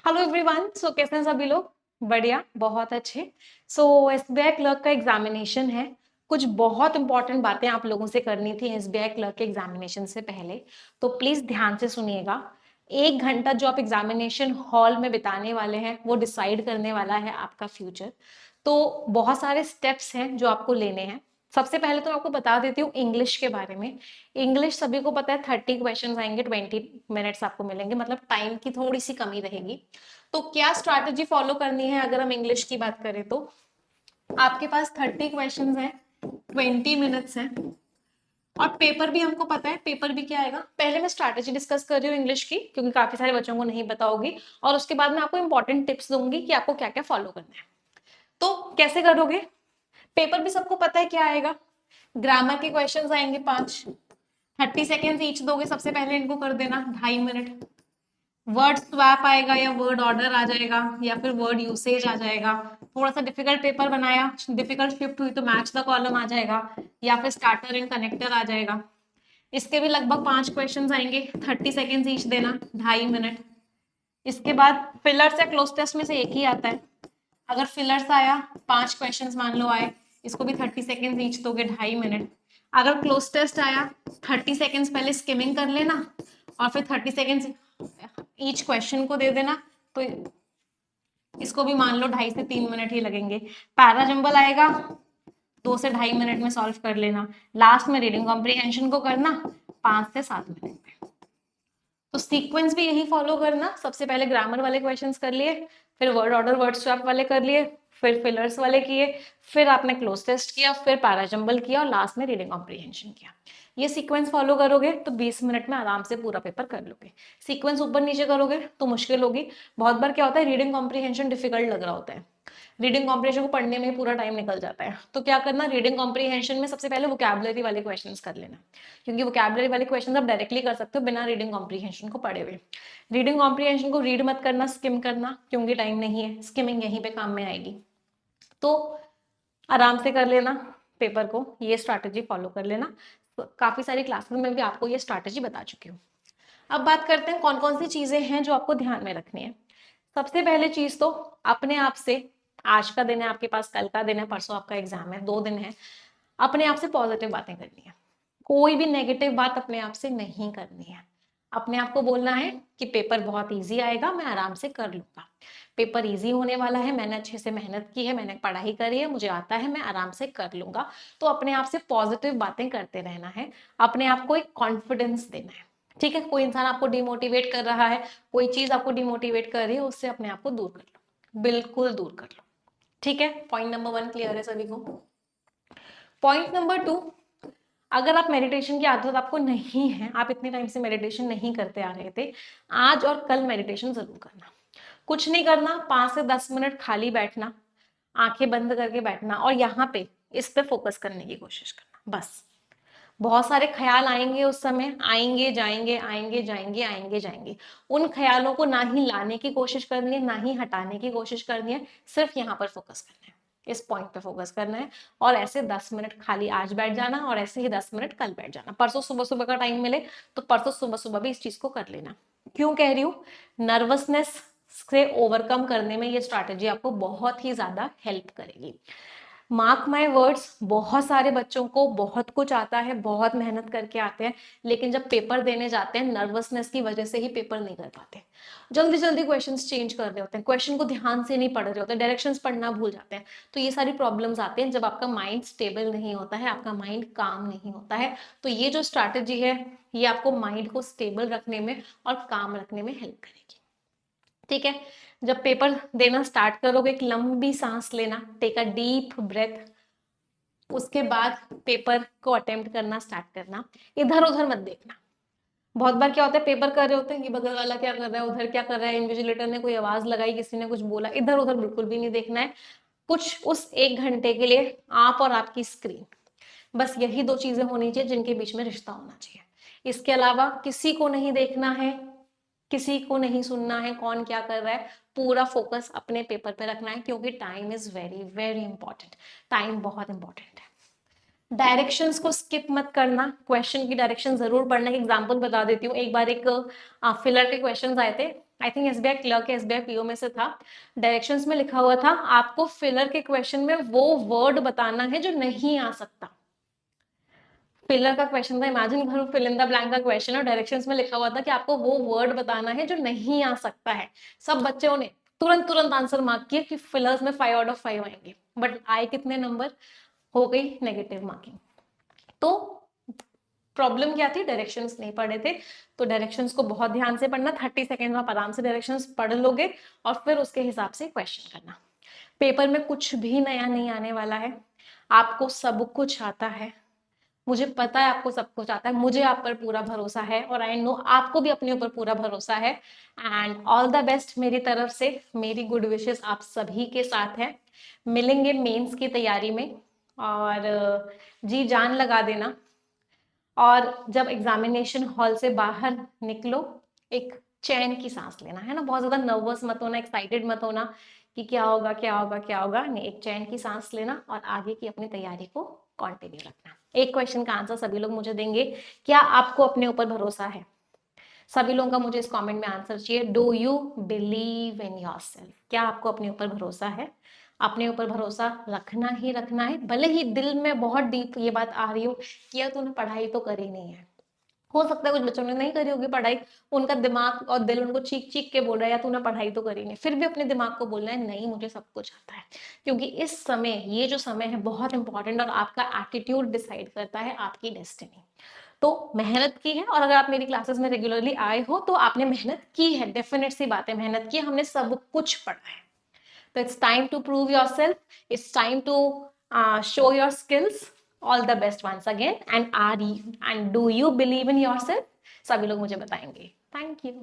Hello everyone. कैसे हैं सभी लोग? बढ़िया, बहुत अच्छे। एसबीआई क्लर्क का एग्जामिनेशन है। कुछ बहुत इंपॉर्टेंट बातें आप लोगों से करनी थी एसबीआई क्लर्क के एग्जामिनेशन से पहले, तो प्लीज ध्यान से सुनिएगा। 1 घंटा जो आप एग्जामिनेशन हॉल में बिताने वाले हैं वो डिसाइड करने वाला है आपका फ्यूचर। तो बहुत सारे स्टेप्स हैं जो आपको लेने हैं। सबसे पहले तो मैं आपको बता देती हूँ इंग्लिश के बारे में। इंग्लिश सभी को पता है 30 क्वेश्चन आएंगे, 20 मिनट्स आपको मिलेंगे, मतलब टाइम की थोड़ी सी कमी रहेगी। तो क्या स्ट्रैटेजी फॉलो करनी है अगर हम इंग्लिश की बात करें तो आपके पास 30 क्वेश्चन हैं, 20 मिनट्स हैं, और पेपर भी हमको पता है। पेपर भी क्या आएगा, पहले मैं स्ट्रैटेजी डिस्कस कर रही हूँ इंग्लिश की क्योंकि काफी सारे बच्चों को नहीं पता होगी, और उसके बाद मैं आपको इंपॉर्टेंट टिप्स दूंगी कि आपको क्या क्या फॉलो करना है। तो कैसे करोगे? पेपर भी सबको पता है क्या आएगा। ग्रामर के क्वेश्चंस आएंगे 5, 30 सेकेंड ईच दोगे। सबसे पहले इनको कर देना 2.5 मिनट। वर्ड स्वैप आएगा या वर्ड ऑर्डर आ जाएगा या फिर वर्ड यूसेज आ जाएगा। थोड़ा सा डिफिकल्ट पेपर बनाया, डिफिकल्ट शिफ्ट हुई तो मैच द कॉलम आ जाएगा या फिर स्टार्टर एंड कनेक्टर आ जाएगा। इसके भी लगभग 5 क्वेश्चन आएंगे, 30 सेकेंड ईच देना, 2.5 मिनट। इसके बाद फिलर्स या क्लोज टेस्ट में से एक ही आता है। अगर फिलर्स आया, 5 क्वेश्चन मान लो आए, इसको भी 30 सेकेंड ईच दोगे, 2.5 मिनट। अगर क्लोज टेस्ट आया, 30 सेकेंड पहले स्किमिंग कर लेना और फिर 30 सेकेंड ईच क्वेश्चन को दे देना, तो इसको भी मान लो 2.5 से 3 मिनट ही लगेंगे। पैरा जंबल आएगा, 2 से 2.5 मिनट में सॉल्व कर लेना। लास्ट में रीडिंग कॉम्प्रिहेंशन को करना 5 से 7 मिनट में। तो सीक्वेंस भी यही फॉलो करना। सबसे पहले ग्रामर वाले क्वेश्चंस कर लिए, फिर वर्ड ऑर्डर वर्ड स्वैप वाले कर लिए, फिर फिलर्स वाले किए, फिर आपने क्लोज टेस्ट किया, फिर पैराजंबल किया और लास्ट में रीडिंग कॉम्प्रिहेंशन किया। ये सीक्वेंस फॉलो करोगे तो 20 मिनट में आराम से पूरा पेपर कर लोगे। सीक्वेंस ऊपर नीचे करोगे तो मुश्किल होगी। बहुत बार क्या होता है, रीडिंग कॉम्प्रिहेंशन डिफिकल्ट लग रहा होता है, रीडिंग कॉम्प्रिहेंशन को पढ़ने में पूरा टाइम निकल जाता है। तो क्या करना, रीडिंग कॉम्प्रिहेंशन में सबसे पहले वोकैबुलरी वाले क्वेश्चंस कर लेना, क्योंकि वोकैबुलरी वाले क्वेश्चंस आप डायरेक्टली कर सकते हो बिना रीडिंग कॉम्प्रिहेंशन को पढ़े हुए। रीडिंग कॉम्प्रिहेंशन को रीड मत करना, स्किम करना, क्योंकि टाइम नहीं है, स्किमिंग यहीं पे काम में आएगी। तो आराम से कर लेना पेपर को, ये स्ट्रैटेजी फॉलो कर लेना। तो काफी सारी क्लासेस में भी आपको ये स्ट्रैटेजी बता चुकी हूँ। अब बात करते हैं कौन कौन सी चीजें हैं जो आपको ध्यान में रखनी है। सबसे पहले चीज तो अपने आप से, आज का दिन है आपके पास, कल का दिन है, परसों आपका एग्जाम है, 2 दिन है, अपने आप से पॉजिटिव बातें करनी है। कोई भी नेगेटिव बात अपने आप से नहीं करनी है। अपने आप को बोलना है कि पेपर बहुत इजी आएगा, मैं आराम से कर लूंगा। पेपर इजी होने वाला है, मैंने अच्छे से मेहनत की है, मैंने पढ़ाई करी है, मुझे आता है, मैं आराम से कर लूंगा। तो अपने आप से पॉजिटिव बातें करते रहना है, अपने आप को एक कॉन्फिडेंस देना है। ठीक है, कोई इंसान आपको डिमोटिवेट कर रहा है, कोई चीज आपको डिमोटिवेट कर रही है, उससे अपने आप को दूर कर लो, बिल्कुल दूर कर लो। ठीक है, पॉइंट नंबर 1 क्लियर है सभी को? पॉइंट नंबर 2, अगर आप मेडिटेशन की आदत आपको नहीं है, आप इतने टाइम से मेडिटेशन नहीं करते आ रहे थे, आज और कल मेडिटेशन जरूर करना। कुछ नहीं करना, 5 से 10 मिनट खाली बैठना, आंखें बंद करके बैठना और यहाँ पे इस पे फोकस करने की कोशिश करना बस। बहुत सारे ख्याल आएंगे उस समय, आएंगे जाएंगे, आएंगे जाएंगे, आएंगे जाएंगे। उन ख्यालों को ना ही लाने की कोशिश करनी है, ना ही हटाने की कोशिश करनी है, सिर्फ यहाँ पर फोकस करना है, इस पॉइंट पे फोकस करना है। और ऐसे 10 मिनट खाली आज बैठ जाना और ऐसे ही 10 मिनट कल बैठ जाना। परसों सुबह सुबह का टाइम मिले तो परसों सुबह सुबह भी इस चीज को कर लेना। क्यों कह रही हूँ, नर्वसनेस से ओवरकम करने में ये स्ट्रैटेजी आपको बहुत ही ज्यादा हेल्प करेगी। मार्क माई वर्ड्स, बहुत सारे बच्चों को बहुत कुछ आता है, बहुत मेहनत करके आते हैं, लेकिन जब पेपर देने जाते हैं नर्वसनेस की वजह से ही पेपर नहीं कर पाते। जल्दी जल्दी क्वेश्चंस चेंज कर रहे होते हैं, क्वेश्चन को ध्यान से नहीं पढ़ रहे होते, डायरेक्शंस पढ़ना भूल जाते हैं। तो ये सारी प्रॉब्लम्स आती हैं जब आपका माइंड स्टेबल नहीं होता है, आपका माइंड काम नहीं होता है। तो ये जो स्ट्रैटेजी है ये आपको माइंड को स्टेबल रखने में और काम रखने में हेल्प करेगी। ठीक है, जब पेपर देना स्टार्ट करोगे एक लंबी सांस लेना, टेक अ डीप ब्रेथ, उसके बाद पेपर को अटेम्प्ट करना स्टार्ट करना। इधर उधर मत देखना। बहुत बार क्या होता है, पेपर कर रहे होते हैं, ये बगल वाला क्या कर रहा है, उधर क्या कर रहा है, इन्विजिलेटर ने कोई आवाज लगाई, किसी ने कुछ बोला, इधर उधर बिल्कुल भी नहीं देखना है। कुछ उस 1 घंटे के लिए आप और आपकी स्क्रीन, बस यही 2 चीजें होनी चाहिए जिनके बीच में रिश्ता होना चाहिए। इसके अलावा किसी को नहीं देखना है, किसी को नहीं सुनना है कौन क्या कर रहा है, पूरा फोकस अपने पेपर पे रखना है, क्योंकि time is very very important. Time बहुत इंपॉर्टेंट है। डायरेक्शंस को स्किप मत करना, क्वेश्चन की डायरेक्शन जरूर पढ़ना। एक एग्जांपल बता देती हूँ, एक बार एक फिलर के क्वेश्चंस आए थे, आई थिंक एसबीआई क्लर्क या एसबीआई पीओ में से था। डायरेक्शंस में लिखा हुआ था आपको फिलर के क्वेश्चन में वो वर्ड बताना है जो नहीं आ सकता। फिलर का क्वेश्चन था, इमेजिन करो फिल इन द ब्लैंक का क्वेश्चन और डायरेक्शंस में लिखा हुआ था कि आपको वो वर्ड बताना है जो नहीं आ सकता है। सब बच्चों ने तुरंत तुरंत आंसर मार्क किया कि फिलर्स में 5 आउट ऑफ 5 आएंगे, बट आए कितने नंबर, हो गई नेगेटिव मार्किंग। तो प्रॉब्लम क्या थी, डायरेक्शंस नहीं पढ़े थे। तो डायरेक्शंस को बहुत ध्यान से पढ़ना, 30 सेकेंड में आप आराम से डायरेक्शंस पढ़ लोगे और फिर उसके हिसाब से क्वेश्चन करना। पेपर में कुछ भी नया नहीं आने वाला है, आपको सब कुछ आता है, मुझे पता है आपको सब कुछ आता है, मुझे आप पर पूरा भरोसा है और आई नो आपको भी अपने ऊपर पूरा भरोसा है। एंड ऑल द बेस्ट मेरी तरफ से, मेरी गुड विशेस आप सभी के साथ है। मिलेंगे मेंस की तैयारी में और जी जान लगा देना। और जब एग्जामिनेशन हॉल से बाहर निकलो एक चैन की सांस लेना, है ना, बहुत ज्यादा नर्वस मत होना, एक्साइटेड मत होना कि क्या होगा क्या होगा क्या होगा, नहीं, एक चैन की सांस लेना और आगे की अपनी तैयारी को कंटिन्यू रखना। एक क्वेश्चन का आंसर सभी लोग मुझे देंगे, क्या आपको अपने ऊपर भरोसा है? सभी लोगों का मुझे इस कमेंट में आंसर चाहिए। Do you believe in yourself? क्या आपको अपने ऊपर भरोसा है? अपने ऊपर भरोसा रखना ही रखना है, भले ही दिल में बहुत डीप ये बात आ रही हो कि यार तूने पढ़ाई तो करी नहीं है। हो सकता है कुछ बच्चों ने नहीं करी होगी पढ़ाई, उनका दिमाग और दिल उनको चीख चीख के बोल रहा है यार तूने पढ़ाई तो करी नहीं, फिर भी अपने दिमाग को बोलना है नहीं मुझे सब कुछ आता है। क्योंकि इस समय, ये जो समय है बहुत इंपॉर्टेंट और आपका एटीट्यूड डिसाइड करता है आपकी डेस्टिनी। तो मेहनत की है, और अगर आप मेरी क्लासेस में रेगुलरली आए हो तो आपने मेहनत की है, डेफिनेट सी बात है, मेहनत की, हमने सब कुछ पढ़ा है। तो it's time to prove yourself. It's time to show your skills. All the best once again. And do you believe in yourself? सभी लोग मुझे बताएंगे। Thank you.